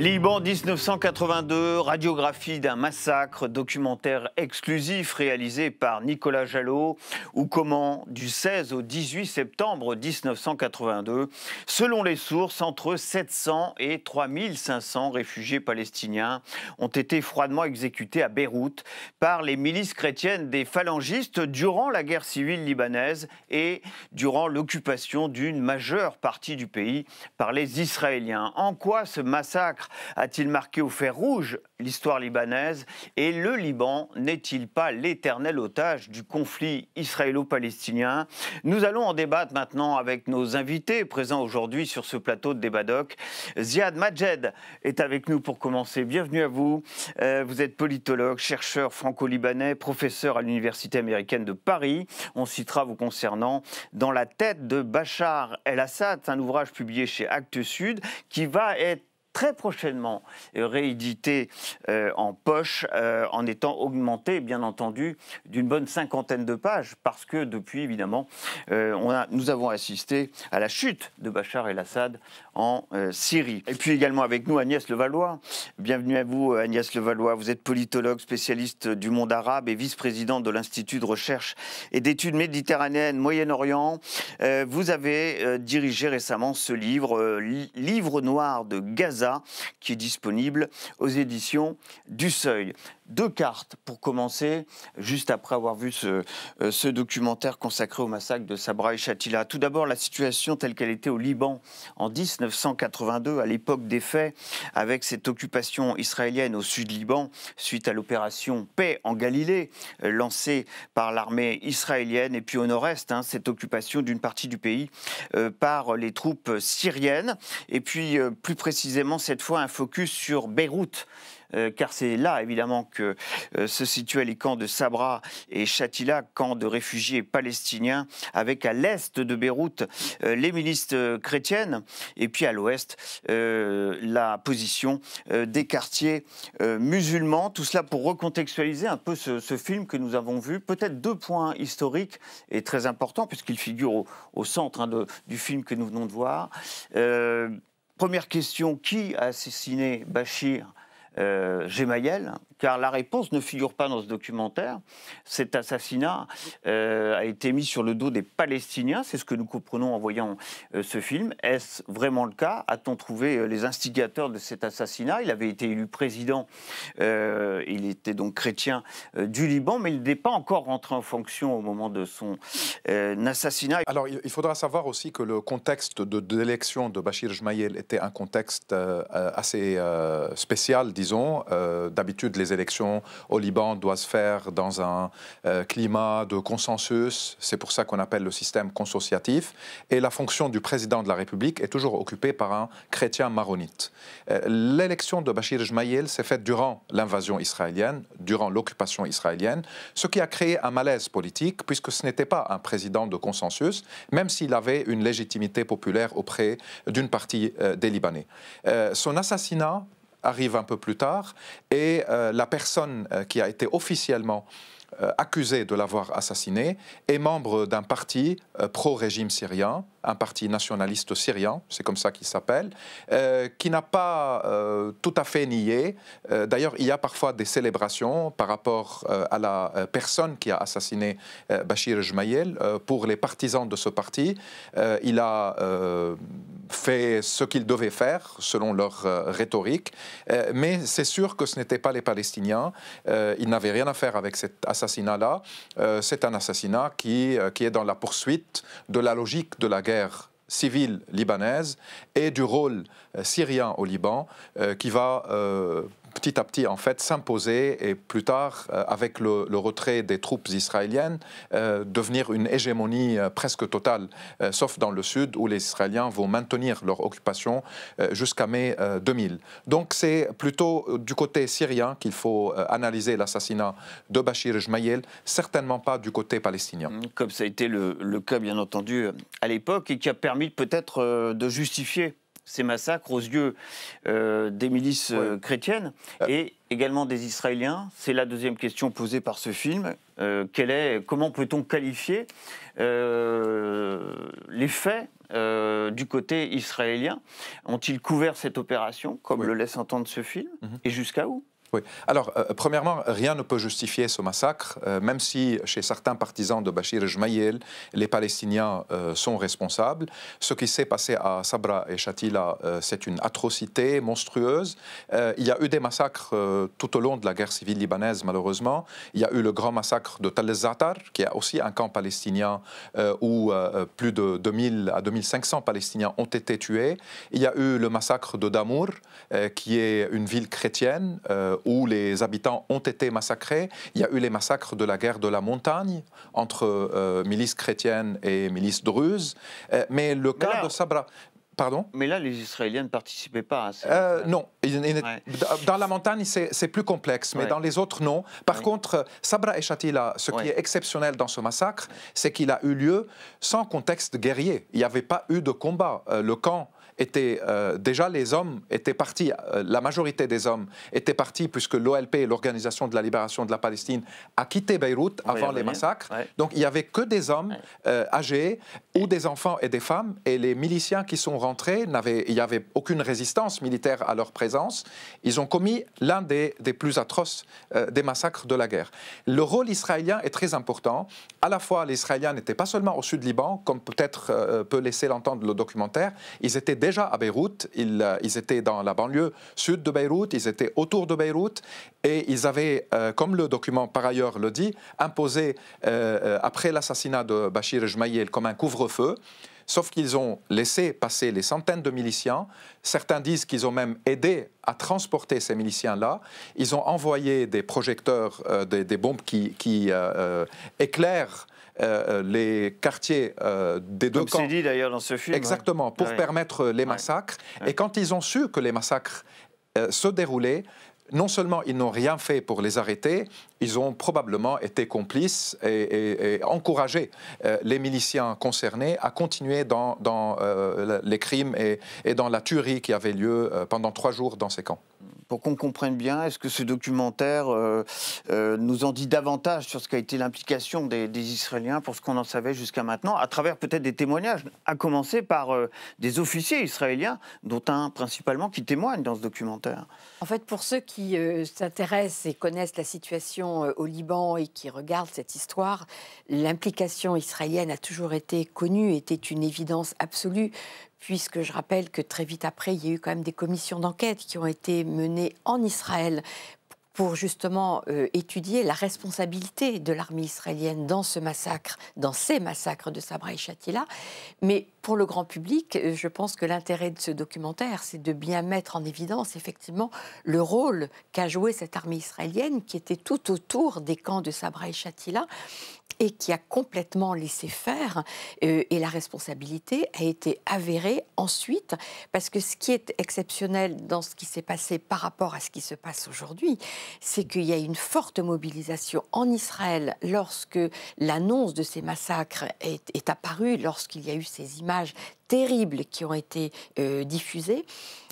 Liban 1982, radiographie d'un massacre, documentaire exclusif réalisé par Nicolas Jalot, ou comment, du 16 au 18 septembre 1982, selon les sources, entre 700 et 3500 réfugiés palestiniens ont été froidement exécutés à Beyrouth par les milices chrétiennes des phalangistes durant la guerre civile libanaise et durant l'occupation d'une majeure partie du pays par les Israéliens. En quoi ce massacre a-t-il marqué au fer rouge l'histoire libanaise et le Liban n'est-il pas l'éternel otage du conflit israélo-palestinien? Nous allons en débattre maintenant avec nos invités présents aujourd'hui sur ce plateau de Débat Doc. Ziad Majed est avec nous pour commencer. Bienvenue à vous. Vous êtes politologue, chercheur franco-libanais, professeur à l'Université américaine de Paris. On citera vous concernant Dans la tête de Bachar el-Assad, un ouvrage publié chez Actes Sud qui va être très prochainement réédité en poche, en étant augmenté, bien entendu, d'une bonne 50aine de pages, parce que depuis, évidemment, nous avons assisté à la chute de Bachar el-Assad en Syrie. Et puis également avec nous Agnès Levallois. Bienvenue à vous Agnès Levallois. Vous êtes politologue, spécialiste du monde arabe et vice-présidente de l'Institut de recherche et d'études méditerranéennes Moyen-Orient. Vous avez dirigé récemment ce livre, Livre noir de Gaza, qui est disponible aux éditions du Seuil. Deux cartes pour commencer, juste après avoir vu ce documentaire consacré au massacre de Sabra et Shatila. Tout d'abord, la situation telle qu'elle était au Liban en 1982, à l'époque des faits, avec cette occupation israélienne au sud-Liban, suite à l'opération Paix en Galilée, lancée par l'armée israélienne, et puis au nord-est, cette occupation d'une partie du pays par les troupes syriennes, et puis plus précisément cette fois un focus sur Beyrouth, car c'est là, évidemment, que se situaient les camps de Sabra et Shatila, camps de réfugiés palestiniens, avec à l'est de Beyrouth les milices chrétiennes, et puis à l'ouest la position des quartiers musulmans. Tout cela pour recontextualiser un peu ce film que nous avons vu. Peut-être deux points historiques et très importants, puisqu'il figure au centre du film que nous venons de voir. Première question, qui a assassiné Bachir Gemayel, car la réponse ne figure pas dans ce documentaire. Cet assassinat a été mis sur le dos des Palestiniens, c'est ce que nous comprenons en voyant ce film. Est-ce vraiment le cas? A-t-on trouvé les instigateurs de cet assassinat? Il avait été élu président, il était donc chrétien du Liban, mais il n'est pas encore rentré en fonction au moment de son assassinat. Alors il faudra savoir aussi que le contexte de l'élection de Bachir Gemayel était un contexte assez spécial, disons. D'habitude, les élections au Liban doivent se faire dans un climat de consensus. C'est pour ça qu'on appelle le système consociatif. Et la fonction du président de la République est toujours occupée par un chrétien maronite. L'élection de Bachir Gemayel s'est faite durant l'invasion israélienne, durant l'occupation israélienne, ce qui a créé un malaise politique, puisque ce n'était pas un président de consensus, même s'il avait une légitimité populaire auprès d'une partie des Libanais. Son assassinat arrive un peu plus tard et la personne qui a été officiellement accusée de l'avoir assassiné est membre d'un parti pro-régime syrien, un parti nationaliste syrien, c'est comme ça qu'il s'appelle, qui n'a pas tout à fait nié. D'ailleurs, il y a parfois des célébrations par rapport à la personne qui a assassiné Bachir Gemayel. Pour les partisans de ce parti, il a fait ce qu'il devait faire, selon leur rhétorique, mais c'est sûr que ce n'étaient pas les Palestiniens. Ils n'avaient rien à faire avec cet assassinat-là. C'est un assassinat qui est dans la poursuite de la logique de la guerre civile libanaise et du rôle syrien au Liban qui va petit à petit en fait s'imposer et plus tard avec le retrait des troupes israéliennes devenir une hégémonie presque totale, sauf dans le sud où les Israéliens vont maintenir leur occupation jusqu'à mai 2000. Donc c'est plutôt du côté syrien qu'il faut analyser l'assassinat de Bachir Gemayel, certainement pas du côté palestinien. Comme ça a été le cas bien entendu à l'époque et qui a permis peut-être de justifier ces massacres aux yeux des milices chrétiennes et également des Israéliens. C'est la deuxième question posée par ce film. Comment peut-on qualifier les faits du côté israélien? Ont-ils couvert cette opération, comme le laisse entendre ce film, et jusqu'à où? Oui. Alors, premièrement, rien ne peut justifier ce massacre, même si chez certains partisans de Bachir Gemayel, les Palestiniens sont responsables. Ce qui s'est passé à Sabra et Shatila, c'est une atrocité monstrueuse. Il y a eu des massacres tout au long de la guerre civile libanaise, malheureusement. Il y a eu le grand massacre de Tal el-Zatar, qui est aussi un camp palestinien où plus de 2000 à 2500 Palestiniens ont été tués. Il y a eu le massacre de Damour, qui est une ville chrétienne, où les habitants ont été massacrés. Il y a eu les massacres de la guerre de la montagne entre milices chrétiennes et milices druzes. Mais le cas de Sabra... Pardon ? Mais là, les Israéliens ne participaient pas à ça. Non. Dans la montagne, c'est plus complexe, mais dans les autres, non. Par contre, Sabra et Shatila, ce qui est exceptionnel dans ce massacre, c'est qu'il a eu lieu sans contexte guerrier. Il n'y avait pas eu de combat. Le camp était déjà, les hommes étaient partis, la majorité des hommes étaient partis puisque l'OLP, l'Organisation de la Libération de la Palestine, a quitté Beyrouth avant les massacres. Donc il n'y avait que des hommes âgés ou des enfants et des femmes, et les miliciens qui sont rentrés, il n'y avait aucune résistance militaire à leur présence. Ils ont commis l'un des plus atroces des massacres de la guerre. Le rôle israélien est très important. À la fois, les Israéliens n'étaient pas seulement au sud Liban, comme peut-être peut laisser l'entendre le documentaire, ils étaient déjà à Beyrouth, ils étaient dans la banlieue sud de Beyrouth, ils étaient autour de Beyrouth, et ils avaient, comme le document par ailleurs le dit, imposé, après l'assassinat de Bachir Gemayel, comme un couvre-feu, sauf qu'ils ont laissé passer les centaines de miliciens. Certains disent qu'ils ont même aidé à transporter ces miliciens-là. Ils ont envoyé des projecteurs, des bombes qui éclairent les quartiers des deux camps. Comme c'est dit d'ailleurs dans ce film. Exactement, pour permettre les massacres. Et quand ils ont su que les massacres se déroulaient, non seulement ils n'ont rien fait pour les arrêter, ils ont probablement été complices et encouragé les miliciens concernés à continuer dans les crimes et dans la tuerie qui avait lieu pendant 3 jours dans ces camps. Pour qu'on comprenne bien, est-ce que ce documentaire nous en dit davantage sur ce qu'a été l'implication des Israéliens pour ce qu'on en savait jusqu'à maintenant, à travers peut-être des témoignages, à commencer par des officiers israéliens, dont un principalement qui témoigne dans ce documentaire? En fait, pour ceux qui s'intéressent et connaissent la situation au Liban et qui regardent cette histoire, l'implication israélienne a toujours été connue, était une évidence absolue, puisque je rappelle que très vite après, il y a eu quand même des commissions d'enquête qui ont été menées en Israël pour justement étudier la responsabilité de l'armée israélienne dans ce massacre, dans ces massacres de Sabra et Shatila. Mais pour le grand public, je pense que l'intérêt de ce documentaire, c'est de bien mettre en évidence effectivement le rôle qu'a joué cette armée israélienne qui était tout autour des camps de Sabra et Shatila et qui a complètement laissé faire, et la responsabilité a été avérée ensuite, parce que ce qui est exceptionnel dans ce qui s'est passé par rapport à ce qui se passe aujourd'hui, c'est qu'il y a une forte mobilisation en Israël lorsque l'annonce de ces massacres est apparue, lorsqu'il y a eu ces images terribles qui ont été diffusées.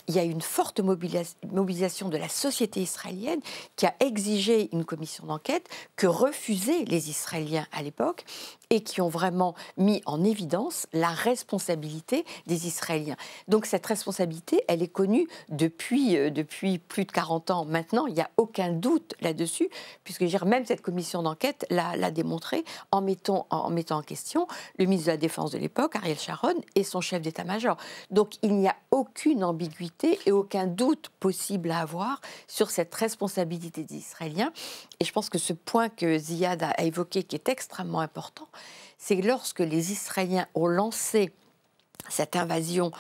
Il y a une forte mobilisation de la société israélienne qui a exigé une commission d'enquête que refusaient les Israéliens à l'époque et qui ont vraiment mis en évidence la responsabilité des Israéliens. Donc cette responsabilité, elle est connue depuis plus de 40 ans maintenant. Il n'y a aucun doute là-dessus, puisque même cette commission d'enquête l'a démontré en mettant en question le ministre de la Défense de l'époque, Ariel Sharon, et son chef d'état-major. Donc il n'y a aucune ambiguïté et aucun doute possible à avoir sur cette responsabilité des Israéliens. Et je pense que ce point que Ziad a évoqué, qui est extrêmement important, c'est que lorsque les Israéliens ont lancé cette invasion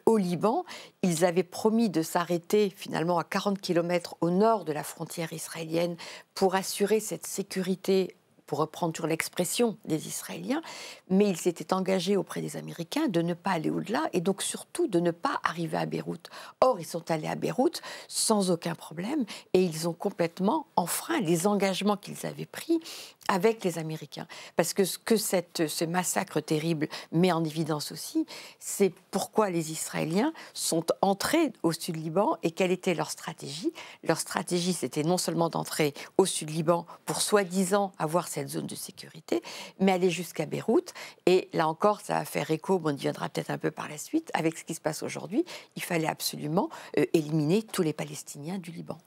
au Liban, ils avaient promis de s'arrêter finalement à 40 km au nord de la frontière israélienne pour assurer cette sécurité pour reprendre toujours l'expression des Israéliens, mais ils s'étaient engagés auprès des Américains de ne pas aller au-delà et donc surtout de ne pas arriver à Beyrouth. Or, ils sont allés à Beyrouth sans aucun problème et ils ont complètement enfreint les engagements qu'ils avaient pris avec les Américains. Parce que ce que ce massacre terrible met en évidence aussi, c'est pourquoi les Israéliens sont entrés au Sud-Liban et quelle était leur stratégie. Leur stratégie, c'était non seulement d'entrer au Sud-Liban pour soi-disant avoir cette zone de sécurité, mais aller jusqu'à Beyrouth. Et là encore, ça va faire écho, on y viendra peut-être un peu par la suite, avec ce qui se passe aujourd'hui. Il fallait absolument éliminer tous les Palestiniens du Liban.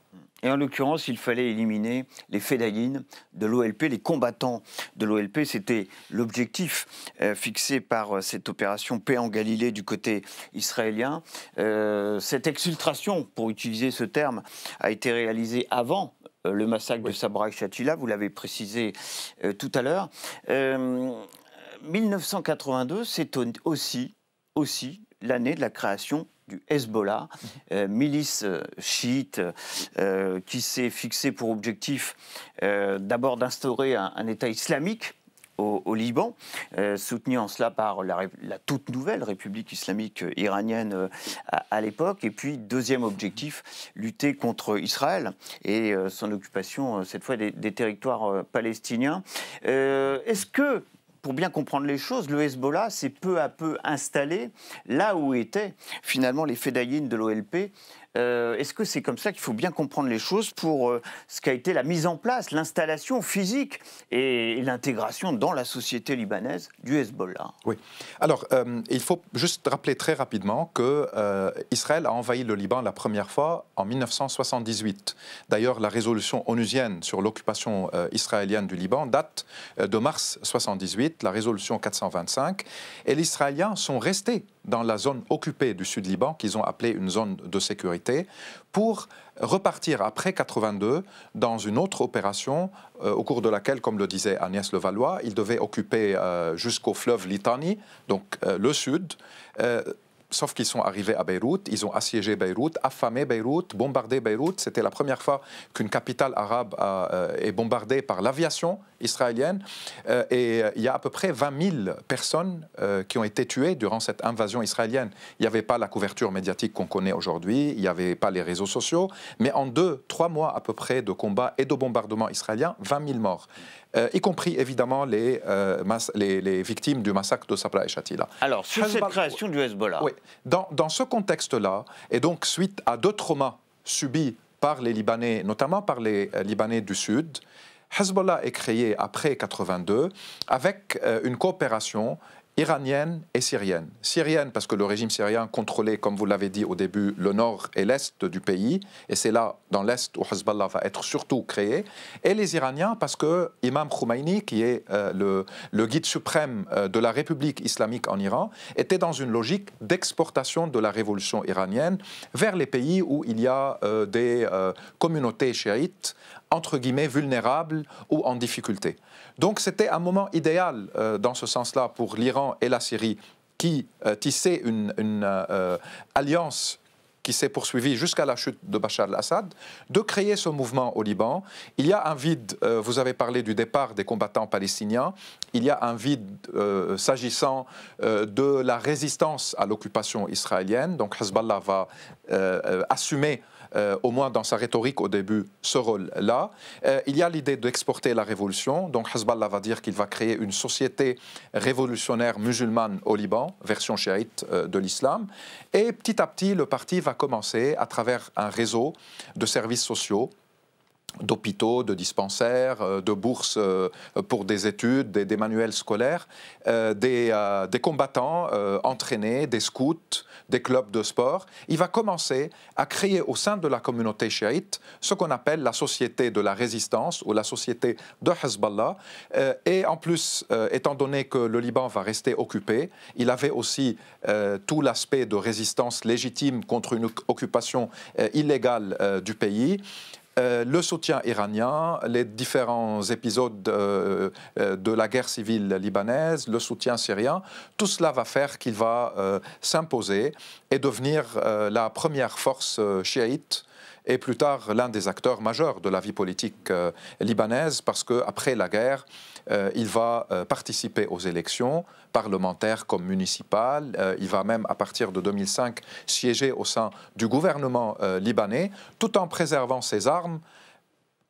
Et en l'occurrence, il fallait éliminer les fédayines de l'OLP, les combattants de l'OLP. C'était l'objectif fixé par cette opération Paix en Galilée du côté israélien. Cette exfiltration, pour utiliser ce terme, a été réalisée avant le massacre de Sabra et Shatila, vous l'avez précisé tout à l'heure. 1982, c'est aussi l'année de la création du Hezbollah, milice chiite qui s'est fixé pour objectif d'abord d'instaurer un État islamique au Liban, soutenu en cela par la toute nouvelle République islamique iranienne à l'époque. Et puis, deuxième objectif, lutter contre Israël et son occupation, cette fois, des territoires palestiniens. Est-ce que, pour bien comprendre les choses, le Hezbollah s'est peu à peu installé là où étaient finalement les fédayines de l'OLP. Est-ce que c'est comme ça qu'il faut bien comprendre les choses pour ce qu'a été la mise en place, l'installation physique et l'intégration dans la société libanaise du Hezbollah? Oui. Alors, il faut juste rappeler très rapidement que Israël a envahi le Liban la première fois en 1978. D'ailleurs, la résolution onusienne sur l'occupation israélienne du Liban date de mars 1978, la résolution 425. Et les Israéliens sont restés dans la zone occupée du Sud-Liban, qu'ils ont appelée une zone de sécurité, pour repartir après 82 dans une autre opération au cours de laquelle, comme le disait Agnès Levallois, ils devaient occuper jusqu'au fleuve Litani, donc le sud. Sauf qu'ils sont arrivés à Beyrouth, ils ont assiégé Beyrouth, affamé Beyrouth, bombardé Beyrouth. C'était la première fois qu'une capitale arabe est bombardée par l'aviation israélienne. Et il y a à peu près 20 000 personnes qui ont été tuées durant cette invasion israélienne. Il n'y avait pas la couverture médiatique qu'on connaît aujourd'hui, il n'y avait pas les réseaux sociaux. Mais en 2-3 mois à peu près de combats et de bombardements israéliens, 20 000 morts. Y compris évidemment les victimes du massacre de Sabra et Shatila. Alors, sur cette création du Hezbollah. Oui, dans ce contexte-là, et donc suite à 2 traumas subis par les Libanais, notamment par les Libanais du Sud, Hezbollah est créé après 82 avec une coopération iranienne et syrienne. Syrienne parce que le régime syrien contrôlait, comme vous l'avez dit au début, le nord et l'est du pays, et c'est là, dans l'est, où Hezbollah va être surtout créé, et les Iraniens parce que Imam Khomeini, qui est le guide suprême de la République islamique en Iran, était dans une logique d'exportation de la révolution iranienne vers les pays où il y a des communautés chiites entre guillemets vulnérables ou en difficulté. Donc c'était un moment idéal dans ce sens-là pour l'Iran et la Syrie qui tissaient une alliance qui s'est poursuivie jusqu'à la chute de Bachar el-Assad, de créer ce mouvement au Liban. Il y a un vide, vous avez parlé du départ des combattants palestiniens, il y a un vide s'agissant de la résistance à l'occupation israélienne. Donc Hezbollah va assumer au moins dans sa rhétorique au début, ce rôle-là. Il y a l'idée d'exporter la révolution. Donc Hezbollah va dire qu'il va créer une société révolutionnaire musulmane au Liban, version chiite de l'islam. Et petit à petit, le parti va commencer à travers un réseau de services sociaux, d'hôpitaux, de dispensaires, de bourses pour des études, des manuels scolaires, des combattants entraînés, des scouts, des clubs de sport. Il va commencer à créer au sein de la communauté chiite ce qu'on appelle la société de la résistance ou la société de Hezbollah. Et en plus, étant donné que le Liban va rester occupé, il avait aussi tout l'aspect de résistance légitime contre une occupation illégale du pays. Le soutien iranien, les différents épisodes de la guerre civile libanaise, le soutien syrien, tout cela va faire qu'il va s'imposer et devenir la première force chiite et plus tard l'un des acteurs majeurs de la vie politique libanaise, parce qu'après la guerre, il va participer aux élections parlementaires comme municipales. Il va même, à partir de 2005, siéger au sein du gouvernement libanais, tout en préservant ses armes,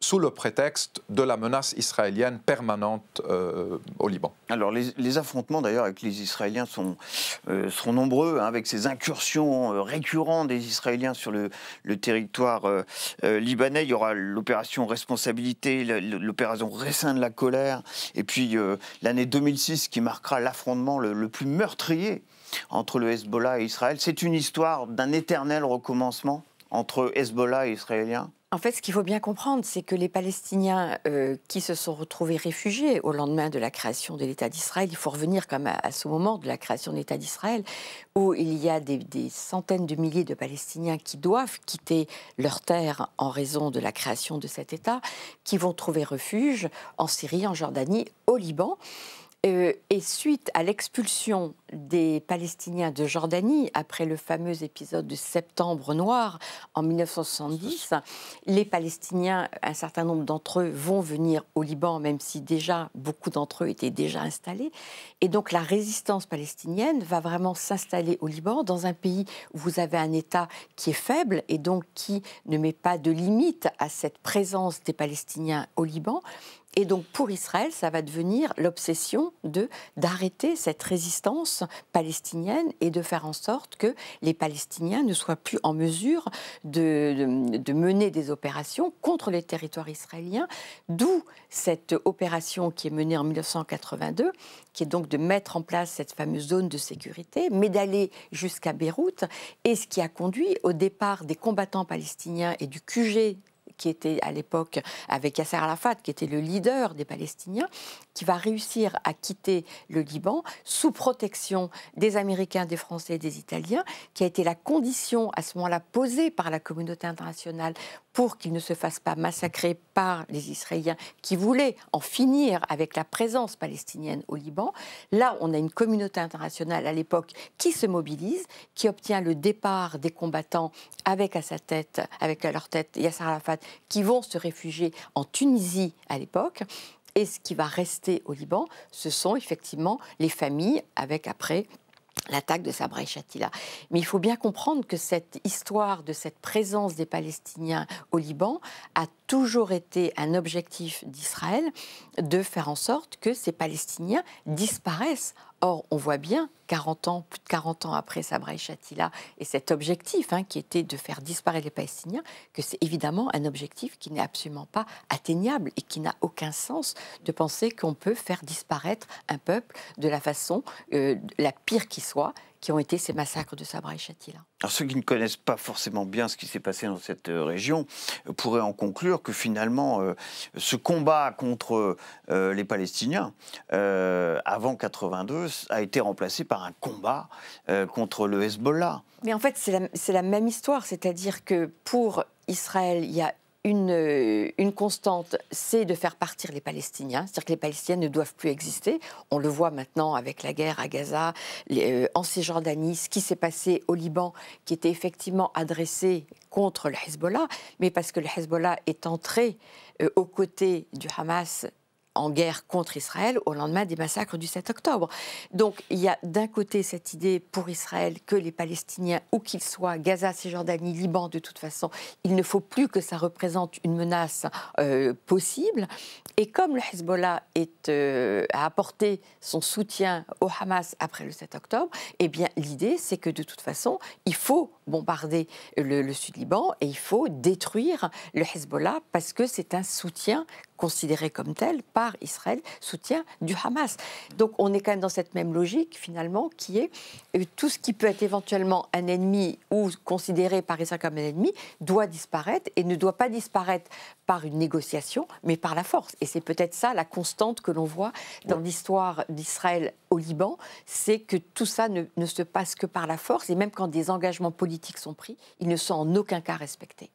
sous le prétexte de la menace israélienne permanente au Liban. Alors les affrontements d'ailleurs avec les Israéliens seront nombreux, hein, avec ces incursions récurrentes des Israéliens sur le territoire libanais. Il y aura l'opération Responsabilité, l'opération Raisin de la colère, et puis l'année 2006 qui marquera l'affrontement le plus meurtrier entre le Hezbollah et Israël. C'est une histoire d'un éternel recommencement entre Hezbollah et Israéliens. En fait, ce qu'il faut bien comprendre, c'est que les Palestiniens qui se sont retrouvés réfugiés au lendemain de la création de l'État d'Israël, il faut revenir quand même à ce moment de la création de l'État d'Israël, où il y a des centaines de milliers de Palestiniens qui doivent quitter leur terre en raison de la création de cet État, qui vont trouver refuge en Syrie, en Jordanie, au Liban. Et suite à l'expulsion des Palestiniens de Jordanie, après le fameux épisode de Septembre Noir en 1970, les Palestiniens, un certain nombre d'entre eux, vont venir au Liban, même si déjà beaucoup d'entre eux étaient déjà installés. Et donc la résistance palestinienne va vraiment s'installer au Liban, dans un pays où vous avez un État qui est faible et donc qui ne met pas de limite à cette présence des Palestiniens au Liban. Et donc, pour Israël, ça va devenir l'obsession d'arrêter cette résistance palestinienne et de faire en sorte que les Palestiniens ne soient plus en mesure de mener des opérations contre les territoires israéliens, d'où cette opération qui est menée en 1982, qui est donc de mettre en place cette fameuse zone de sécurité, mais d'aller jusqu'à Beyrouth, et ce qui a conduit au départ des combattants palestiniens et du QG qui était à l'époque avec Yasser Arafat, qui était le leader des Palestiniens, qui va réussir à quitter le Liban sous protection des Américains, des Français et des Italiens, qui a été la condition à ce moment-là posée par la communauté internationale pour qu'ils ne se fassent pas massacrer par les Israéliens qui voulaient en finir avec la présence palestinienne au Liban. Là, on a une communauté internationale à l'époque qui se mobilise, qui obtient le départ des combattants avec à leur tête Yasser Arafat, qui vont se réfugier en Tunisie à l'époque. Et ce qui va rester au Liban, ce sont effectivement les familles, avec après l'attaque de Sabra et Shatila. Mais il faut bien comprendre que cette histoire de cette présence des Palestiniens au Liban a toujours été un objectif d'Israël de faire en sorte que ces Palestiniens disparaissent. Or, on voit bien, plus de 40 ans après Sabra et Shatila, et cet objectif qui était de faire disparaître les Palestiniens, que c'est évidemment un objectif qui n'est absolument pas atteignable et qui n'a aucun sens de penser qu'on peut faire disparaître un peuple de la façon la pire qui soit, qui ont été ces massacres de Sabra et Shatila. Alors ceux qui ne connaissent pas forcément bien ce qui s'est passé dans cette région pourraient en conclure que finalement ce combat contre les Palestiniens avant 82 a été remplacé par un combat contre le Hezbollah. Mais en fait c'est la même histoire, c'est-à-dire que pour Israël il y a une constante, c'est de faire partir les Palestiniens. C'est-à-dire que les Palestiniens ne doivent plus exister. On le voit maintenant avec la guerre à Gaza, en Cisjordanie, ce qui s'est passé au Liban, qui était effectivement adressé contre le Hezbollah, mais parce que le Hezbollah est entré aux côtés du Hamas en guerre contre Israël au lendemain des massacres du 7 octobre. Donc il y a d'un côté cette idée pour Israël que les Palestiniens, où qu'ils soient, Gaza, Cisjordanie, Liban, de toute façon, il ne faut plus que ça représente une menace possible. Et comme le Hezbollah a apporté son soutien au Hamas après le 7 octobre, eh bien l'idée c'est que de toute façon, il faut bombarder le Sud-Liban et il faut détruire le Hezbollah parce que c'est un soutien considéré comme tel par Israël, soutien du Hamas. Donc on est quand même dans cette même logique finalement qui est tout ce qui peut être éventuellement un ennemi ou considéré par Israël comme un ennemi doit disparaître et ne doit pas disparaître par une négociation mais par la force. Et c'est peut-être ça la constante que l'on voit dans l'histoire d'Israël au Liban, c'est que tout ça ne se passe que par la force et même quand des engagements politiques sont pris, ils ne sont en aucun cas respectés.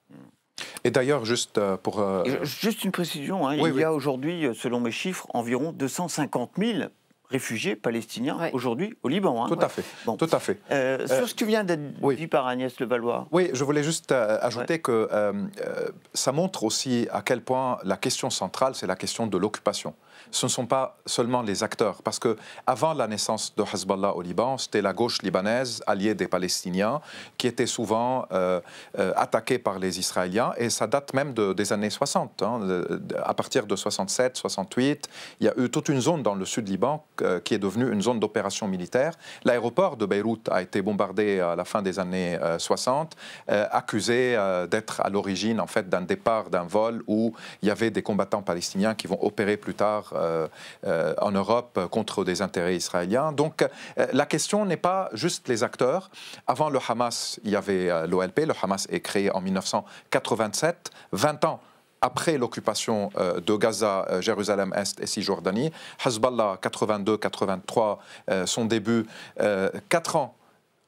Et d'ailleurs, juste pour... Juste une précision, il y a aujourd'hui, selon mes chiffres, environ 250 000 réfugiés palestiniens aujourd'hui au Liban. Tout à fait. Bon. Tout à fait. Sur ce qui vient d'être dit par Agnès Levallois. Oui, je voulais juste ajouter que ça montre aussi à quel point la question centrale, c'est la question de l'occupation. Ce ne sont pas seulement les acteurs, parce que avant la naissance de Hezbollah au Liban, c'était la gauche libanaise, alliée des Palestiniens, qui était souvent attaquée par les Israéliens, et ça date même des années 60. À partir de 67, 68, il y a eu toute une zone dans le sud Liban qui est devenue une zone d'opération militaire. L'aéroport de Beyrouth a été bombardé à la fin des années 60, accusé d'être à l'origine en fait d'un départ d'un vol où il y avait des combattants palestiniens qui vont opérer plus tard en Europe contre des intérêts israéliens. Donc la question n'est pas juste les acteurs. Avant le Hamas, il y avait l'OLP. Le Hamas est créé en 1987, 20 ans après l'occupation de Gaza, Jérusalem-Est et Cisjordanie. Hezbollah, 82-83, son début, 4 ans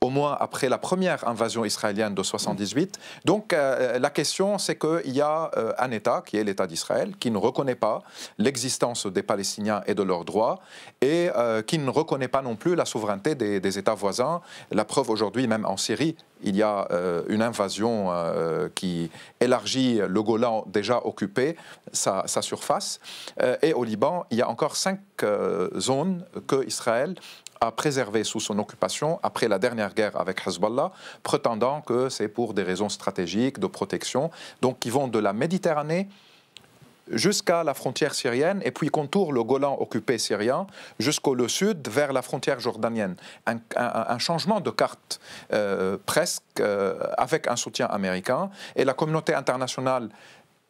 au moins après la première invasion israélienne de 78. Donc la question, c'est qu'il y a un État, qui est l'État d'Israël, qui ne reconnaît pas l'existence des Palestiniens et de leurs droits, et qui ne reconnaît pas non plus la souveraineté des États voisins. La preuve aujourd'hui, même en Syrie, il y a une invasion qui élargit le Golan déjà occupé, sa surface. Et au Liban, il y a encore 5 zones que Israël a préservé sous son occupation après la dernière guerre avec Hezbollah, prétendant que c'est pour des raisons stratégiques, de protection, donc qui vont de la Méditerranée jusqu'à la frontière syrienne, et puis contourne le Golan occupé syrien jusqu'au sud, vers la frontière jordanienne. Un changement de carte presque, avec un soutien américain, et la communauté internationale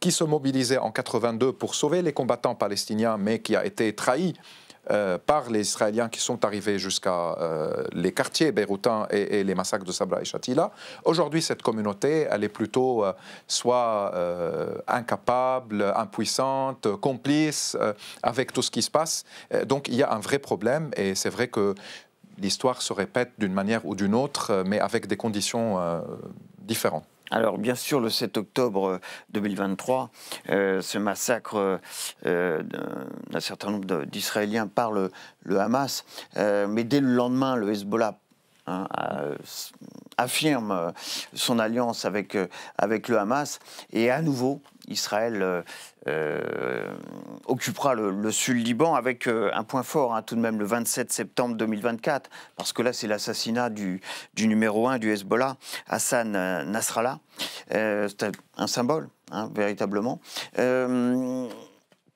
qui se mobilisait en 82 pour sauver les combattants palestiniens, mais qui a été trahie par les Israéliens qui sont arrivés jusqu'à les quartiers beyrouthins et les massacres de Sabra et Shatila. Aujourd'hui, cette communauté, elle est plutôt soit incapable, impuissante, complice avec tout ce qui se passe. Donc il y a un vrai problème, et c'est vrai que l'histoire se répète d'une manière ou d'une autre, mais avec des conditions différentes. Alors, bien sûr, le 7 octobre 2023, ce massacre d'un certain nombre d'Israéliens par le Hamas, mais dès le lendemain, le Hezbollah affirme son alliance avec le Hamas, et à nouveau, Israël occupera le sud Liban, avec un point fort, tout de même, le 27 septembre 2024, parce que là, c'est l'assassinat du numéro 1 du Hezbollah, Hassan Nasrallah. C'est un symbole, véritablement.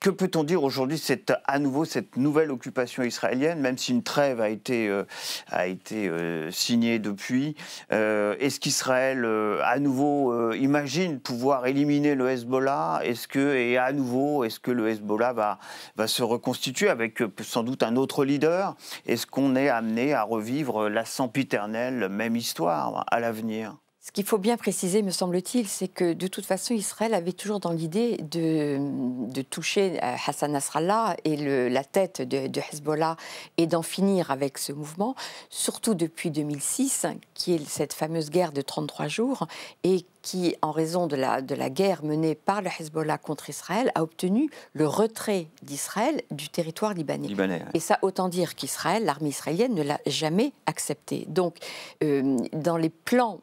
Que peut-on dire aujourd'hui, à nouveau, cette nouvelle occupation israélienne, même si une trêve a été signée depuis? Est-ce qu'Israël, à nouveau, imagine pouvoir éliminer le Hezbollah? Est-ce que le Hezbollah va se reconstituer avec sans doute un autre leader? Est-ce qu'on est amené à revivre la sempiternelle même histoire à l'avenir? Ce qu'il faut bien préciser, me semble-t-il, c'est que de toute façon, Israël avait toujours dans l'idée de toucher Hassan Nasrallah et la tête de Hezbollah, et d'en finir avec ce mouvement, surtout depuis 2006, qui est cette fameuse guerre de 33 jours, et qui, en raison de la guerre menée par le Hezbollah contre Israël, a obtenu le retrait d'Israël du territoire libanais. Et ça, autant dire qu'Israël, l'armée israélienne, ne l'a jamais accepté. Donc, dans les plans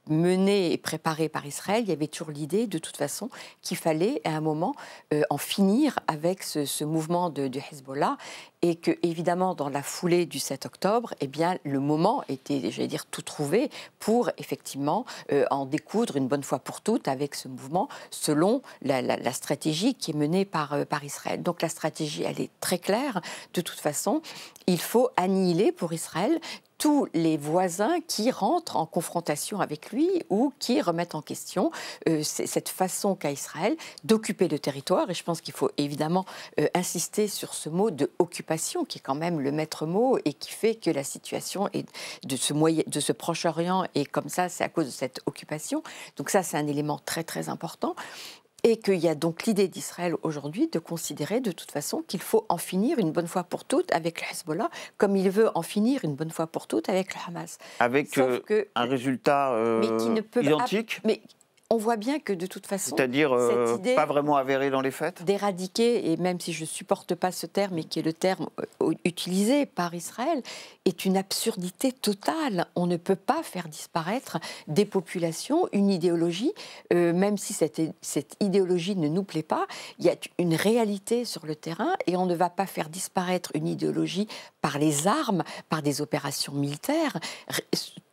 menée et préparée par Israël, il y avait toujours l'idée, de toute façon, qu'il fallait, à un moment, en finir avec ce mouvement de Hezbollah, et que, évidemment, dans la foulée du 7 octobre, eh bien, le moment était, j'allais dire, tout trouvé pour, effectivement, en découdre une bonne fois pour toutes avec ce mouvement, selon la stratégie qui est menée par Israël. Donc, la stratégie, elle est très claire. De toute façon, il faut annihiler pour Israël tous les voisins qui rentrent en confrontation avec lui ou qui remettent en question cette façon qu'a Israël d'occuper le territoire. Et je pense qu'il faut évidemment insister sur ce mot de occupation, qui est quand même le maître mot et qui fait que la situation de ce Proche-Orient est comme ça, c'est à cause de cette occupation. Donc ça, c'est un élément très très important. Et qu'il y a donc l'idée d'Israël aujourd'hui de considérer de toute façon qu'il faut en finir une bonne fois pour toutes avec le Hezbollah, comme il veut en finir une bonne fois pour toutes avec le Hamas. Avec un résultat identique. Mais on voit bien que de toute façon, c'est-à-dire cette idée pas vraiment avérée dans les faits, d'éradiquer, et même si je ne supporte pas ce terme, et qui est le terme utilisé par Israël, est une absurdité totale. On ne peut pas faire disparaître des populations, une idéologie, même si cette idéologie ne nous plaît pas, il y a une réalité sur le terrain, et on ne va pas faire disparaître une idéologie par les armes, par des opérations militaires.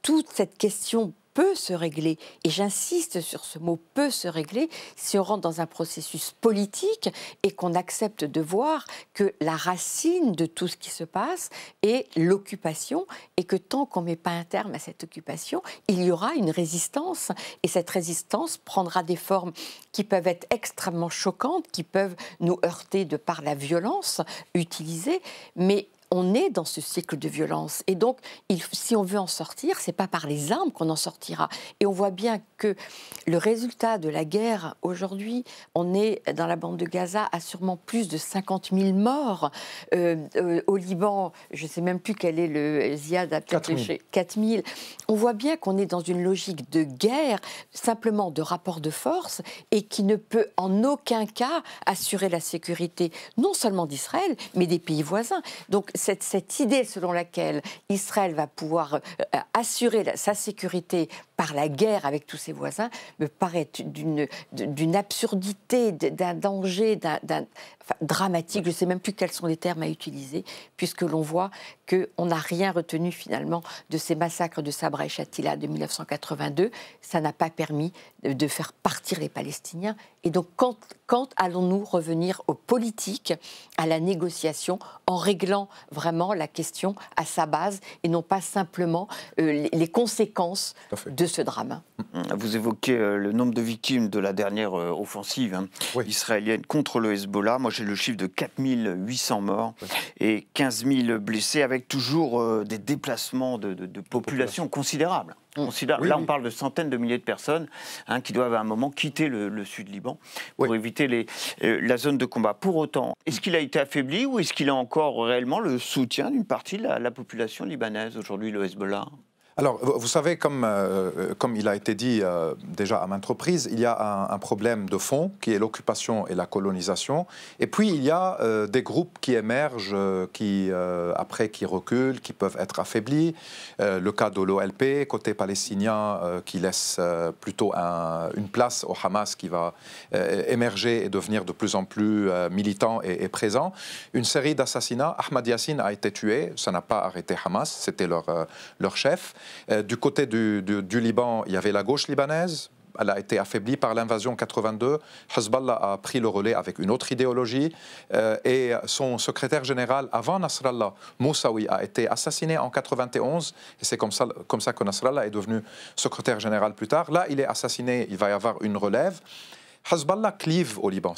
Toute cette question peut se régler, et j'insiste sur ce mot « peut se régler », si on rentre dans un processus politique et qu'on accepte de voir que la racine de tout ce qui se passe est l'occupation, et que tant qu'on ne met pas un terme à cette occupation, il y aura une résistance, et cette résistance prendra des formes qui peuvent être extrêmement choquantes, qui peuvent nous heurter de par la violence utilisée, mais on est dans ce cycle de violence. Et donc, si on veut en sortir, ce n'est pas par les armes qu'on en sortira. Et on voit bien que le résultat de la guerre, aujourd'hui, on est dans la bande de Gaza à sûrement plus de 50 000 morts. Au Liban, je ne sais même plus quel est le Ziad, 4 000. On voit bien qu'on est dans une logique de guerre, simplement de rapport de force, et qui ne peut en aucun cas assurer la sécurité, non seulement d'Israël, mais des pays voisins. Donc, cette idée selon laquelle Israël va pouvoir assurer sa sécurité par la guerre avec tous ses voisins me paraît d'une absurdité, d'un danger, dramatique. Je ne sais même plus quels sont les termes à utiliser, puisque l'on voit qu'on n'a rien retenu finalement de ces massacres de Sabra et Shatila de 1982. Ça n'a pas permis de faire partir les Palestiniens. Et donc, quand allons-nous revenir aux politiques, à la négociation, en réglant vraiment la question à sa base, et non pas simplement les conséquences de ce drame? Vous évoquez le nombre de victimes de la dernière offensive israélienne contre le Hezbollah. Moi, j'ai le chiffre de 4 800 morts et 15 000 blessés, avec toujours des déplacements de population considérables. Là, on parle de centaines de milliers de personnes qui doivent à un moment quitter le sud Liban pour éviter la zone de combat. Pour autant, est-ce qu'il a été affaibli, ou est-ce qu'il a encore réellement le soutien d'une partie de la population libanaise aujourd'hui, le Hezbollah ? Alors, vous savez, comme il a été dit déjà à maintes reprises, il y a un problème de fond qui est l'occupation et la colonisation. Et puis, il y a des groupes qui émergent, qui reculent, qui peuvent être affaiblis. Le cas de l'OLP, côté palestinien, qui laisse plutôt une place au Hamas, qui va émerger et devenir de plus en plus militant et présent. Une série d'assassinats. Ahmad Yassine a été tué. Ça n'a pas arrêté Hamas. C'était leur chef. Du côté du Liban, il y avait la gauche libanaise. Elle a été affaiblie par l'invasion 82. Hezbollah a pris le relais avec une autre idéologie. Et son secrétaire général avant Nasrallah, Moussaoui, a été assassiné en 91. Et c'est comme ça que Nasrallah est devenu secrétaire général plus tard. Là, il est assassiné. Il va y avoir une relève. Hezbollah clive au Liban.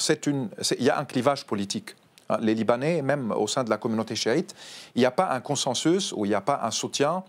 Il y a un clivage politique. Les Libanais, même au sein de la communauté chiite, il n'y a pas un consensus ou il n'y a pas un soutien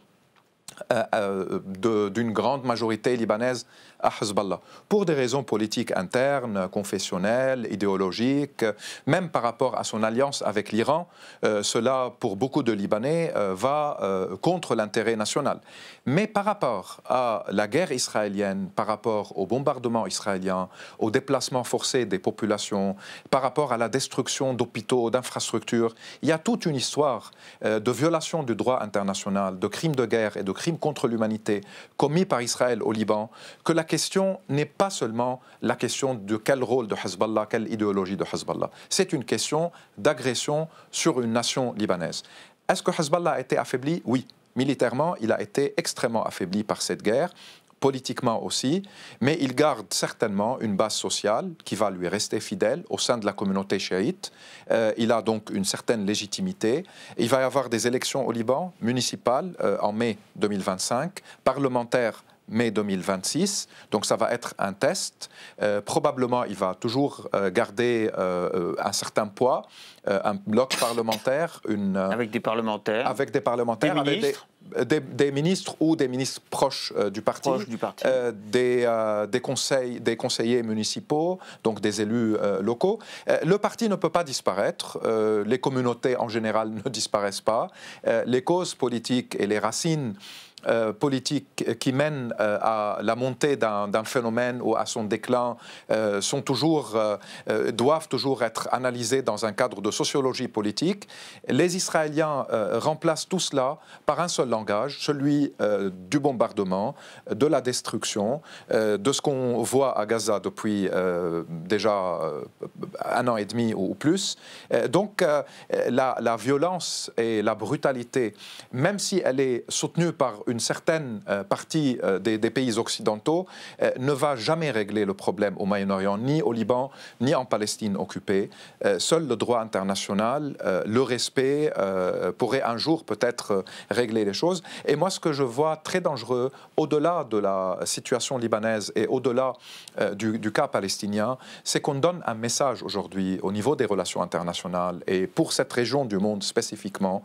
d'une grande majorité libanaise à Hezbollah, pour des raisons politiques internes, confessionnelles, idéologiques, même par rapport à son alliance avec l'Iran. Cela, pour beaucoup de Libanais, va contre l'intérêt national. Mais par rapport à la guerre israélienne, par rapport au bombardement israélien, au déplacement forcé des populations, par rapport à la destruction d'hôpitaux, d'infrastructures, il y a toute une histoire de violation du droit international, de crimes de guerre et de crimes contre l'humanité commis par Israël au Liban, que la question n'est pas seulement la question de quel rôle de Hezbollah, quelle idéologie de Hezbollah. C'est une question d'agression sur une nation libanaise. Est-ce que Hezbollah a été affaibli? Oui. Militairement, il a été extrêmement affaibli par cette guerre, politiquement aussi, mais il garde certainement une base sociale qui va lui rester fidèle au sein de la communauté chiite. Il a donc une certaine légitimité. Il va y avoir des élections au Liban, municipales, en mai 2025, parlementaires mai 2026, donc ça va être un test. Probablement, il va toujours garder un certain poids, un bloc parlementaire. Avec des parlementaires. Avec des parlementaires. Des ministres. Des ministres ou des ministres proches du parti. Des conseillers municipaux, donc des élus locaux. Le parti ne peut pas disparaître. Les communautés en général ne disparaissent pas. Les causes politiques et les racines politiques qui mènent à la montée d'un phénomène ou à son déclin doivent toujours être analysées dans un cadre de sociologie politique. Les Israéliens remplacent tout cela par un seul langage, celui du bombardement, de la destruction, de ce qu'on voit à Gaza depuis déjà 1 an et demi ou plus. Donc la violence et la brutalité, même si elle est soutenue par une certaine partie des pays occidentaux, ne va jamais régler le problème au Moyen-Orient, ni au Liban, ni en Palestine occupée. Seul le droit international, le respect pourrait un jour peut-être régler les choses. Et moi, ce que je vois très dangereux, au-delà de la situation libanaise et au-delà du cas palestinien, c'est qu'on donne un message aujourd'hui au niveau des relations internationales et pour cette région du monde spécifiquement,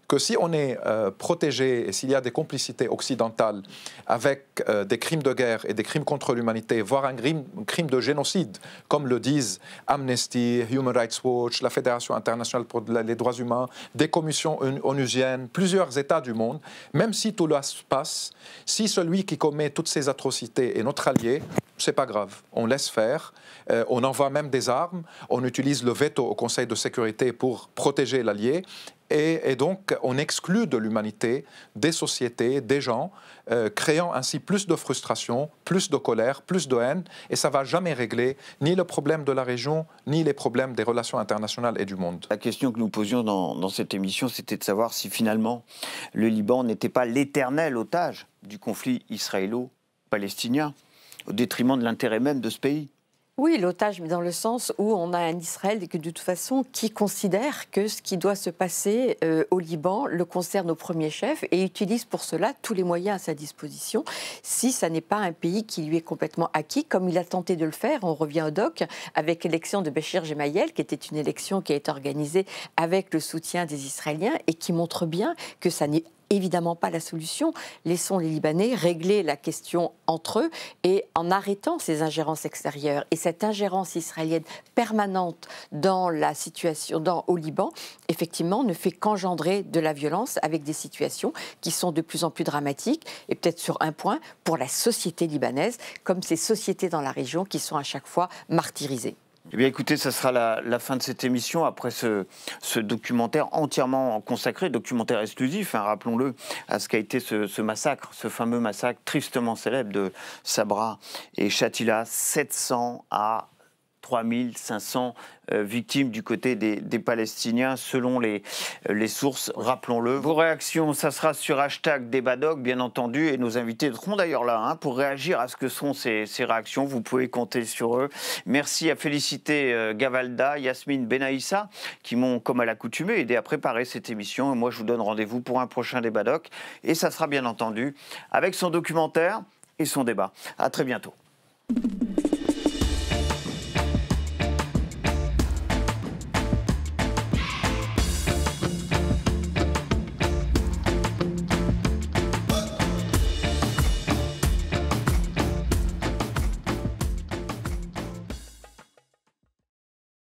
que si on est protégé et s'il y a des complicités occidentales avec des crimes de guerre et des crimes contre l'humanité, voire un crime de génocide, comme le disent Amnesty, Human Rights Watch, la Fédération internationale pour les droits humains, des commissions onusiennes, plusieurs États du monde, même si tout se passe, si celui qui commet toutes ces atrocités est notre allié, c'est pas grave, on laisse faire, on envoie même des armes, on utilise le veto au Conseil de sécurité pour protéger l'allié, et donc on exclut de l'humanité des sociétés, des gens, créant ainsi plus de frustration, plus de colère, plus de haine, et ça ne va jamais régler ni le problème de la région, ni les problèmes des relations internationales et du monde. La question que nous posions dans cette émission, c'était de savoir si finalement le Liban n'était pas l'éternel otage du conflit israélo-palestinien, au détriment de l'intérêt même de ce pays. Oui, l'otage, mais dans le sens où on a un Israël de toute façon qui considère que ce qui doit se passer au Liban le concerne au premier chef et utilise pour cela tous les moyens à sa disposition si ça n'est pas un pays qui lui est complètement acquis, comme il a tenté de le faire. On revient au doc avec l'élection de Béchir Gemayel, qui était une élection qui a été organisée avec le soutien des Israéliens et qui montre bien que ça n'est évidemment pas la solution. Laissons les Libanais régler la question entre eux et en arrêtant ces ingérences extérieures et cette ingérence israélienne permanente dans la situation au Liban, effectivement, ne fait qu'engendrer de la violence avec des situations qui sont de plus en plus dramatiques et peut-être sur un point pour la société libanaise, comme ces sociétés dans la région qui sont à chaque fois martyrisées. Eh bien, écoutez, ça sera la fin de cette émission après ce documentaire entièrement consacré, documentaire exclusif, hein, rappelons-le, à ce qu'a été ce massacre, ce fameux massacre tristement célèbre de Sabra et Shatila, 700 à 3500 victimes du côté des Palestiniens, selon les sources, rappelons-le. Vos réactions, ça sera sur #DébatDoc, bien entendu, et nos invités seront d'ailleurs là hein, pour réagir à ce que sont ces réactions. Vous pouvez compter sur eux. Merci à Félicité Gavalda, Yasmine Benaïssa, qui m'ont, comme à l'accoutumée, aidé à préparer cette émission. Et moi, je vous donne rendez-vous pour un prochain DébatDoc. Et ça sera bien entendu avec son documentaire et son débat. À très bientôt.